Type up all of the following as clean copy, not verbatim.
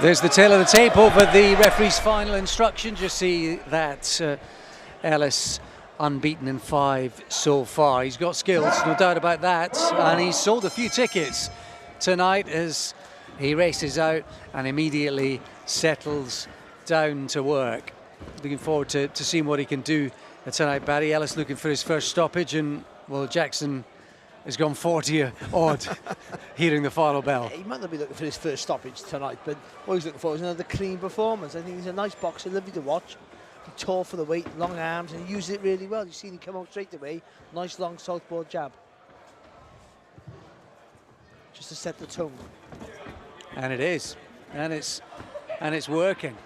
There's the tail of the tape over the referee's final instruction. Just see that Ellis unbeaten in 5 so far. He's got skills, no doubt about that, and he's sold a few tickets tonight as he races out and immediately settles down to work. Looking forward to seeing what he can do tonight, Barry. Ellis looking for his first stoppage, and well, Jackson has gone 40 odd hearing the final bell. He might not be looking for his first stoppage tonight, but what he's looking for is another clean performance. I think he's a nice boxer, lovely to watch. He's tall for the weight, long arms, and he uses it really well. You've seen him come out straight away. Nice long southpaw jab. Just to set the tone. And it is. And it's working.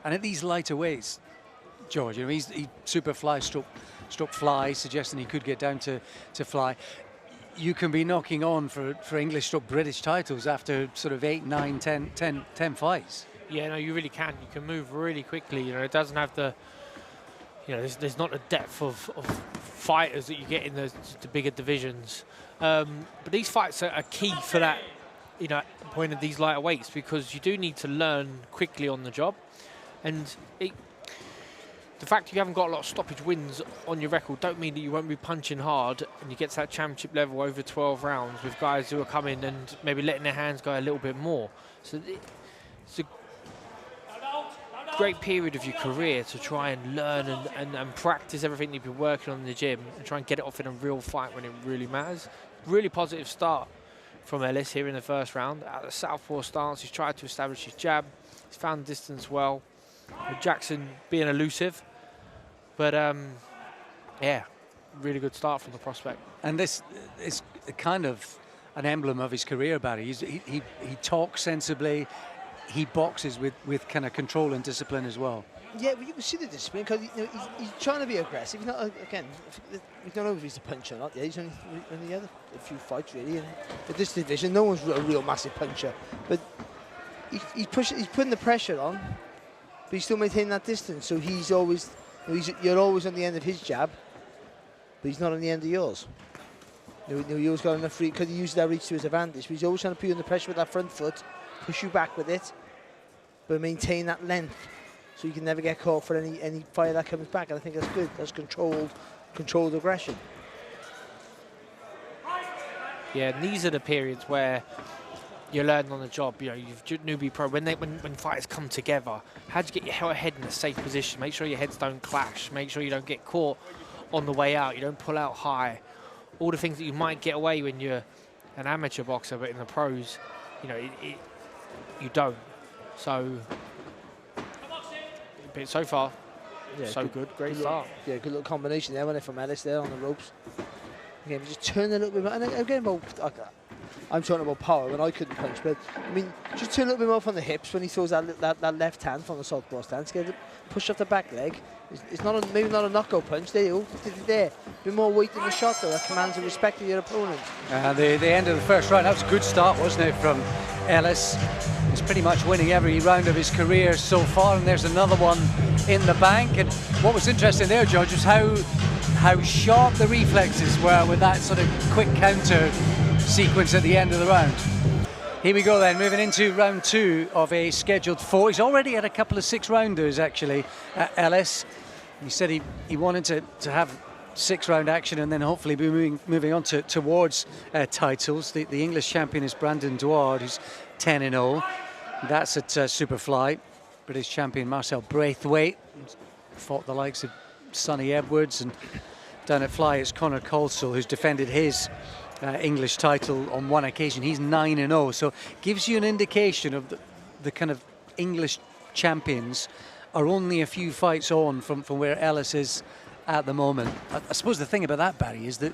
And at these lighter weights, George, you know, he's super fly stroke fly, suggesting he could get down to fly. You can be knocking on for English stroke British titles after sort of 8, 9, 10 fights. Yeah, no, you really can. You can move really quickly. You know, it doesn't have the, you know, there's not a depth of fighters that you get in the bigger divisions. But these fights are key for that, you know, point of these lighter weights, because you do need to learn quickly on the job. And the fact you haven't got a lot of stoppage wins on your record don't mean that you won't be punching hard and you get to that championship level over 12 rounds with guys who are coming and maybe letting their hands go a little bit more. So it's a great period of your career to try and learn and practice everything you've been working on in the gym and try and get it off in a real fight when it really matters. Really positive start from Ellis here in the first round. Out of the southpaw stance, he's tried to establish his jab. He's found distance well. With Jackson being elusive. But, yeah, really good start from the prospect. And this is kind of an emblem of his career, Barry. He talks sensibly. He boxes with kind of control and discipline as well. Yeah, well, you can see the discipline because, you know, he's trying to be aggressive. He's not, again, we don't know if he's a puncher or not. Yeah, he's only had a few fights really. And for this division, no one's a real massive puncher. But he's putting the pressure on, but he's still maintaining that distance. So he's always, you're always on the end of his jab, but he's not on the end of yours. You know, he always got enough free because he uses that reach to his advantage. But he's always trying to put you under pressure with that front foot, push you back with it, but maintain that length, so you can never get caught for any fire that comes back. And I think that's good. That's controlled aggression. Yeah, and these are the periods where you're learning on the job. You know, you've newbie pro. When fighters come together, how do you get your head in a safe position? Make sure your heads don't clash. Make sure you don't get caught on the way out. You don't pull out high. All the things that you might get away when you're an amateur boxer, but in the pros, you know, you don't. So, but so far, yeah, so good. Great start. Yeah, good little combination there, wasn't it, from Ellis there on the ropes. Again, we just turn a little bit more. And again, I'm talking about power when I couldn't punch, but I mean, just turn a little bit more from the hips when he throws that left hand from the southpaw stance. Get it, push off the back leg. It's not maybe not a knockout punch. There you go. There. A bit more weight in the shot though. That commands the respect of your opponent. The end of the first round. That was a good start, wasn't it, from Ellis? He's pretty much winning every round of his career so far, and there's another one in the bank. And what was interesting there, George, was how sharp the reflexes were with that sort of quick counter sequence at the end of the round. Here we go then, moving into round 2 of a scheduled 4. He's already had a couple of 6-rounders actually, Ellis. He said he wanted to have 6-round action and then hopefully be moving on towards titles. The English champion is Brandon Duard, who's 10-0. That's at Superfly. British champion Marcel Braithwaite fought the likes of Sonny Edwards, and down at Fly it's Conor Colsall, who's defended his English title on one occasion. He's 9-0, so gives you an indication of the kind of English champions are only a few fights on from where Ellis is at the moment. I suppose the thing about that, Barry, is that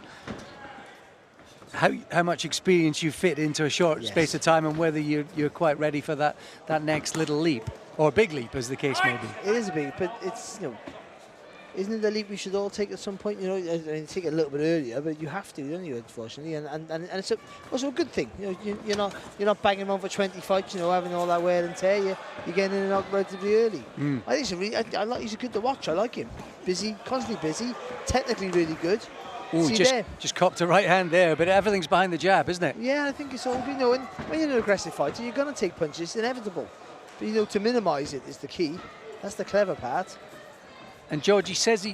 how much experience you fit into a short space of time, and whether you're quite ready for that next little leap, or big leap as the case may be. It is a big, but it's, you know, isn't it a leap we should all take at some point? You know, I mean, take it a little bit earlier, but you have to, don't you? Unfortunately, and it's also a good thing. You know, you're not banging them on for 20 fights. You know, having all that wear and tear. You're getting in and out relatively early. I think he's good to watch. I like him. Busy, constantly busy. Technically really good. Oh, just copped a right hand there, but everything's behind the jab, isn't it? Yeah, I think it's all, you know, and when you're an aggressive fighter, you're going to take punches, it's inevitable. But, you know, to minimise it is the key. That's the clever part. And George, he says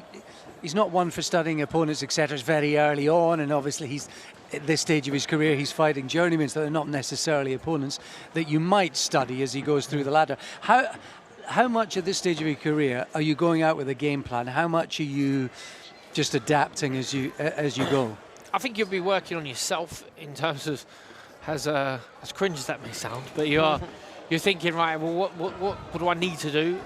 he's not one for studying opponents, etc. very early on, and obviously he's at this stage of his career, he's fighting journeymen, so they're not necessarily opponents that you might study as he goes through the ladder. How much at this stage of your career are you going out with a game plan? How much are you just adapting as you go? I think you'll be working on yourself in terms of, as cringe as that may sound, but you're thinking, right, well, what do I need to do?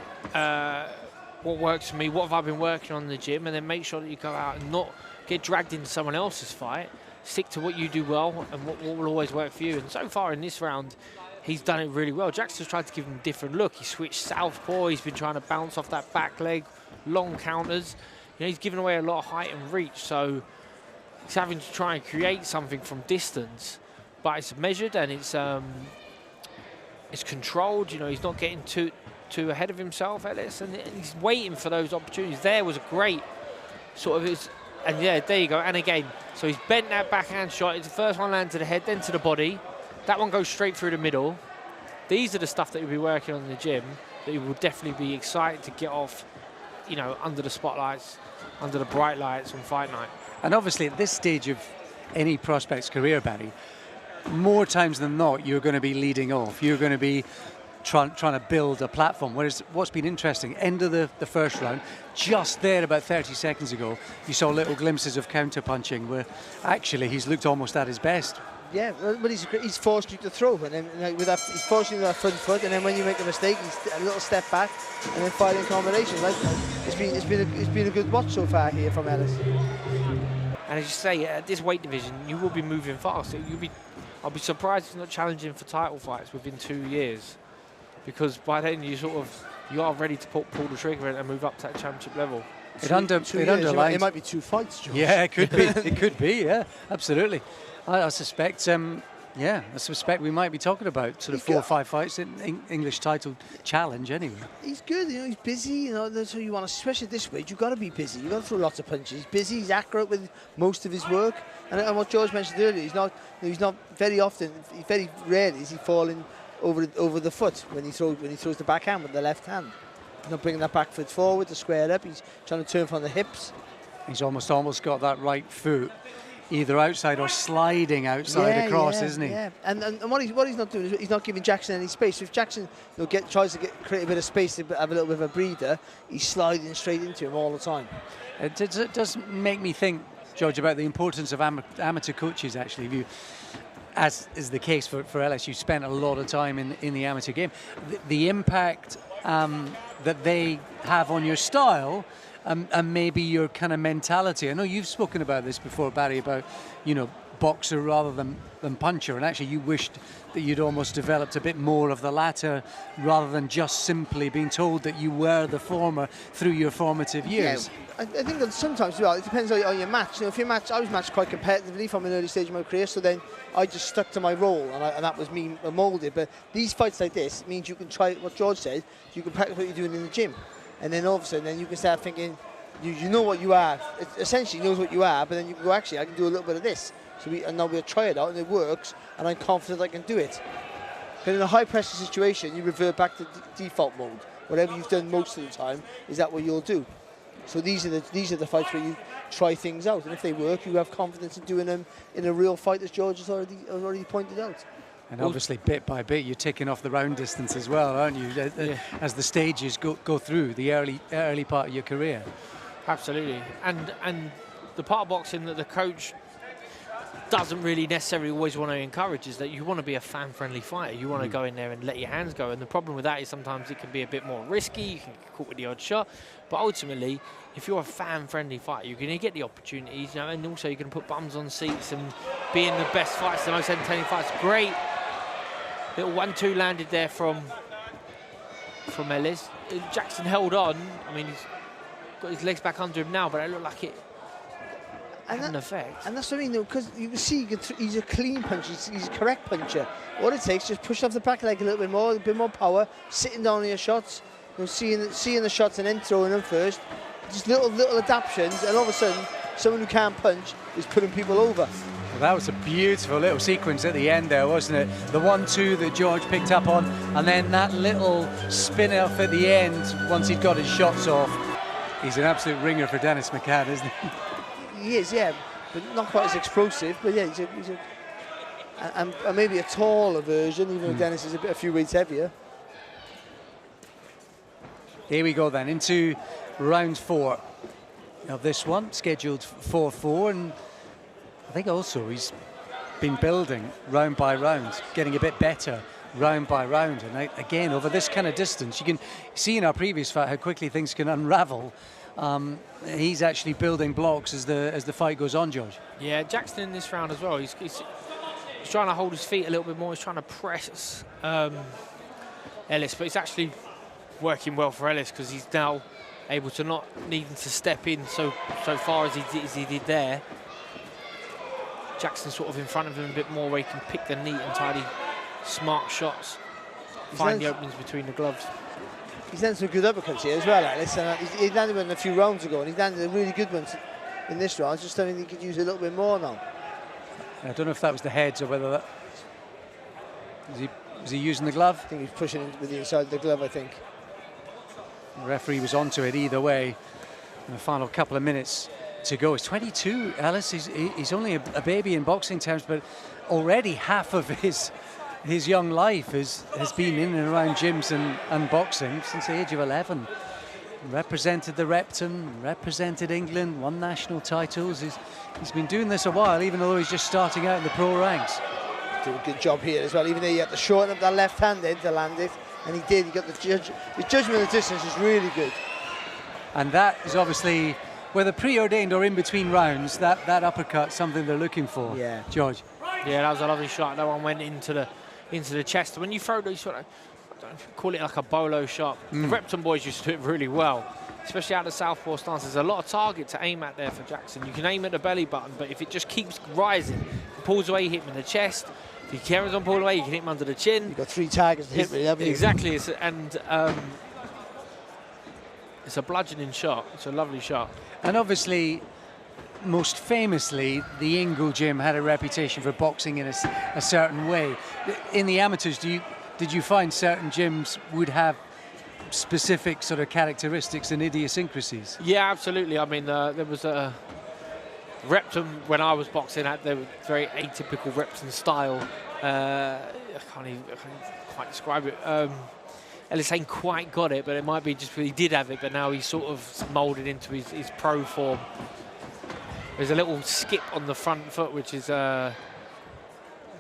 What works for me? What have I been working on in the gym? And then make sure that you go out and not get dragged into someone else's fight. Stick to what you do well and what will always work for you. And so far in this round, he's done it really well. Jackson's tried to give him a different look. He switched southpaw. He's been trying to bounce off that back leg, long counters. You know, he's given away a lot of height and reach, so he's having to try and create something from distance. But it's measured and it's controlled. You know, he's not getting too ahead of himself, Ellis, and he's waiting for those opportunities. There was a great sort of and yeah, there you go. And again, so he's bent that backhand shot. It's the first one lands to the head, then to the body. That one goes straight through the middle. These are the stuff that he'll be working on in the gym that he will definitely be excited to get off, you know, under the spotlights, under the bright lights on fight night. And obviously at this stage of any prospect's career, Barry, more times than not, you're going to be leading off. You're going to be trying to build a platform. Whereas what's been interesting, end of the first round, just there about 30 seconds ago, you saw little glimpses of counter-punching where actually he's looked almost at his best. Yeah, but he's forced you to throw, and then with that, he's forced you to that front foot, and then when you make a mistake, he's a little step back, and then fighting combination. Like, it's been a good watch so far here from Ellis. And as you say, at this weight division, you will be moving fast. I'll be surprised if he's not challenging for title fights within 2 years, because by then you are ready to pull the trigger and move up to that championship level. It underlines. It might be 2 fights, George. Yeah, it could be. It could be. Yeah, absolutely. I suspect. I suspect we might be talking about sort of 4 or 5 fights in English title challenge anyway. He's good, you know, he's busy, you know, that's how you want to, especially at this weight, you've got to be busy, you've got to throw lots of punches. He's busy, he's accurate with most of his work, and what George mentioned earlier, he's not very often, very rarely is he falling over the foot when he throws the backhand with the left hand. He's not bringing that back foot forward to square up, he's trying to turn from the hips. He's almost got that right foot either outside or sliding outside across, isn't he? Yeah, and what he's not doing is he's not giving Jackson any space. So if Jackson tries to create a bit of space to have a little bit of a breather, he's sliding straight into him all the time. It does make me think, George, about the importance of amateur coaches, actually. As is the case for Ellis, you spent a lot of time in the amateur game. The impact that they have on your style and maybe your kind of mentality. I know you've spoken about this before, Barry, about, you know, boxer rather than puncher, and actually you wished that you'd almost developed a bit more of the latter rather than just simply being told that you were the former through your formative years. Yeah, I think that sometimes, well, it depends on your match. You know, I was matched quite competitively from an early stage of my career, so then I just stuck to my role, and that was me moulded. But these fights like this means you can try what George said, you can practice what you're doing in the gym, and then all of a sudden then you can start thinking, you know what you are. It essentially knows what you are, but then you can go, actually, I can do a little bit of this. And now we'll try it out, and it works, and I'm confident I can do it. But in a high-pressure situation, you revert back to default mode. Whatever you've done most of the time, is that what you'll do. So these are the fights where you try things out, and if they work, you have confidence in doing them in a real fight, as George has already pointed out. And obviously, bit by bit, you're ticking off the round distance as well, aren't you? As the stages go through the early part of your career. Absolutely, and the part of boxing that the coach doesn't really necessarily always want to encourage is that you want to be a fan-friendly fighter. You want to go in there and let your hands go, and the problem with that is sometimes it can be a bit more risky. You can get caught with the odd shot, but ultimately, if you're a fan-friendly fighter, you're going to get the opportunities, you know, and also you can put bums on seats and be in the best fights, the most entertaining fights. Great little 1-2 landed there from Ellis. Jackson held on. I mean, he's got his legs back under him now, but it looked like it had an effect. And that's what I mean, because you can see he's a clean puncher, he's a correct puncher. What it takes is just push off the back leg a little bit more power, sitting down on your shots, you know, seeing the shots and then throwing them first. Just little adaptations, and all of a sudden someone who can't punch is putting people over. Well, that was a beautiful little sequence at the end there, wasn't it? The 1-2 that George picked up on, and then that little spin off at the end once he'd got his shots off. He's an absolute ringer for Dennis McCann, isn't he? He is, yeah, but not quite as explosive. But yeah, he's a and maybe a taller version, even though Dennis is a few weights heavier. Here we go then, into round 4 of this one, scheduled 4-4, and I think also he's been building round by round, getting a bit better round by round, and again, over this kind of distance, you can see in our previous fight how quickly things can unravel. He's actually building blocks as the fight goes on, George. Yeah, Jackson in this round as well, he's trying to hold his feet a little bit more, he's trying to press Ellis, but it's actually working well for Ellis because he's now able to not needing to step in so far as he did there. Jackson's sort of in front of him a bit more where he can pick the neat and tidy, smart shots, find the openings between the gloves. He's done some good uppercuts here as well, Ellis. He landed one a few rounds ago, and he's landed a really good one in this round. Just don't think he could use it a little bit more now. I don't know if that was the heads or whether that... Was he using the glove? I think he's pushing it with the inside of the glove, I think. The referee was onto it either way. In the final couple of minutes to go. He's 22, Ellis. He's only a baby in boxing terms, but already half of his young life has been in and around gyms and boxing since the age of 11. Represented the Repton, represented England, won national titles. He's been doing this a while, even though he's just starting out in the pro ranks. Did a good job here as well, even though he had to shorten up that left-handed to land it, and he did. He got his judgment of the distance is really good. And that is obviously, whether preordained or in between rounds, that uppercut, something they're looking for. Yeah, George. Yeah, that was a lovely shot. That one went into the chest. When you throw these sort of, I don't know if you call it like a bolo shot. The Repton boys used to do it really well, especially out of southpaw stance. There's a lot of target to aim at there for Jackson. You can aim at the belly button, but if it just keeps rising, pulls away, you hit him in the chest. If he carries on pulling away, you can hit him under the chin. You've got 3 targets to hit, really, haven't you? Exactly, it's a bludgeoning shot. It's a lovely shot. And obviously, most famously, the Ingle gym had a reputation for boxing in a certain way. In the amateurs, did you find certain gyms would have specific sort of characteristics and idiosyncrasies? Yeah, absolutely. I mean, there was a Repton when I was boxing at, they were very atypical Repton style. I can't quite describe it. Ellis ain't quite got it, but it might be just he did have it, but now he's sort of moulded into his pro form. There's a little skip on the front foot, which is, I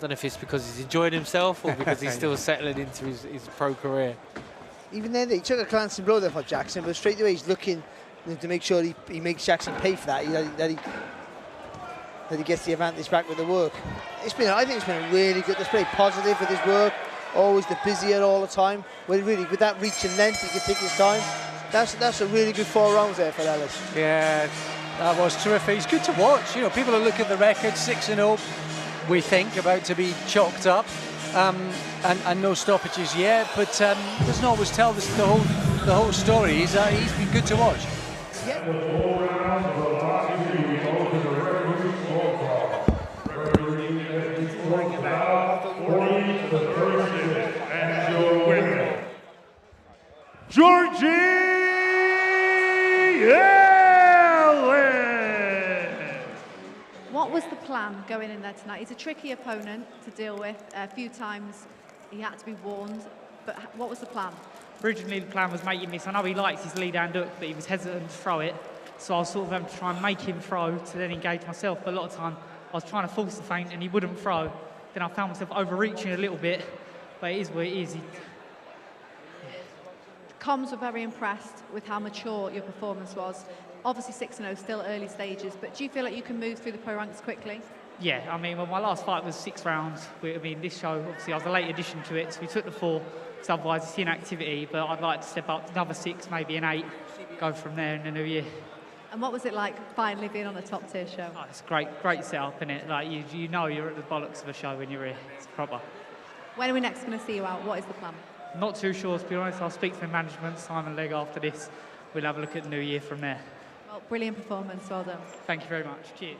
don't know if it's because he's enjoying himself or because he's still settling into his pro career. Even then, he took a glancing blow there for Jackson, but straight away he's looking to make sure he makes Jackson pay for that, that he gets the advantage back with the work. I think it's been a really good display, positive with his work, always the busier all the time. Well, really, with that reach and length, he can take his time. That's a really good 4 rounds there for Ellis. Yeah, that was terrific. It's good to watch. You know, people are looking at the record, 6-0, we think, about to be chalked up, and no stoppages yet. But doesn't always tell the whole story. He's been good to watch. Georgie Ellis. What was the plan going in there tonight? He's a tricky opponent to deal with. A few times he had to be warned, but what was the plan? Originally the plan was making this. I know he likes his lead hand hook, but he was hesitant to throw it. So I was sort of having to try and make him throw to then engage myself. But a lot of time I was trying to force the feint and he wouldn't throw. Then I found myself overreaching a little bit, but it is what it is. Comms were very impressed with how mature your performance was. Obviously 6-0, still early stages, but do you feel like you can move through the pro ranks quickly? Yeah, I mean, well, my last fight was 6 rounds. I mean, this show, obviously, I was a late addition to it, so we took the 4, because otherwise it's inactivity, but I'd like to step up to another 6, maybe an 8, go from there in the new year. And what was it like finally being on a top tier show? Oh, it's great setup, isn't it? Like, you know you're at the bollocks of a show when you're here. It's proper. When are we next going to see you out? What is the plan? Not too sure, to be honest. I'll speak to the management, Simon Legg, after this. We'll have a look at the new year from there. Well Brilliant performance, well done. Thank you very much. Cheers.